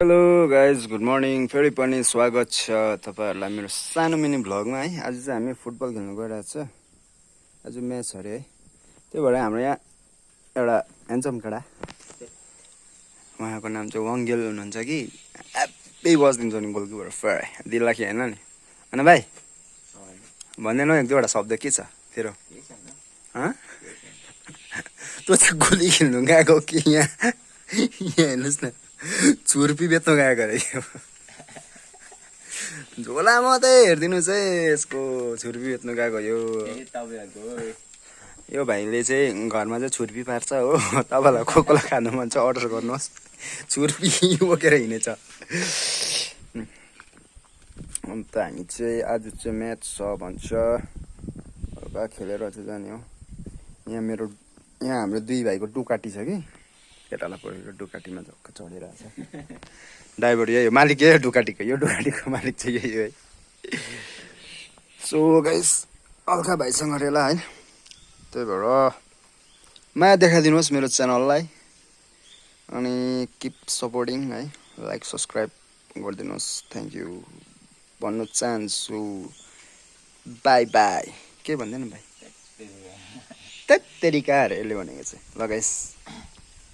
Hello guys good morning फेरि पनि स्वागत छ तपाईँहरूलाई मेरो सानो मिनी भ्लगमा है। आज चाहिँ हामी फुटबल खेल्नु गइरहेको छ। आज म्याच अरे है, त्यही भएर हाम्रो यहाँ एउटा ह्यान्डसम केटा, उहाँको नाम चाहिँ वाङ्गेल हुनुहुन्छ कि एप्पै बसिदिन्छ नि गोलकिपर फ्यार दिल्लाखी होइन नि। होइन भाइ भन्दैन एक दुईवटा शब्द के छ तेरो? तँ चाहिँ गोली खेल्नु गएको कि यहाँ हेर्नुहोस् न, छुर्पी बेच्नु गएको अरे झोला मात्रै हेरिदिनुहोस् है, यसको छुर्पी बेच्नु गएको यो भाइले चाहिँ घरमा चाहिँ छुर्पी पार्छ हो। तपाईँलाई कोही खानु मन छ अर्डर गर्नुहोस्, छुर्पी बोकेर हिँडेछ। अन्त हामी चाहिँ आज चाहिँ म्याच छ भन्छ, हल्का खेलेर चाहिँ जाने हो। यहाँ हाम्रो दुई भाइको डुकाटी छ कि, केटालाई परेको डुकाटीमा झक्क चढिरहेको छ। ड्राइभर यही हो, मालिक यही हो डुकाटीको, यो डुकाटीको मालिक चाहिँ यही हो है। सो गाइस हल्का भाइसँग रेला है, त्यही भएर माया देखाइदिनुहोस् मेरो च्यानललाई अनि किप सपोर्टिङ है, लाइक सब्सक्राइब गरिदिनुहोस्। थ्याङ्क यू भन्नु चाहन्छु। By by. के भन्दैन भाइ? त्यही तरिका अरे यसले भनेको चाहिँ। ल गाइस।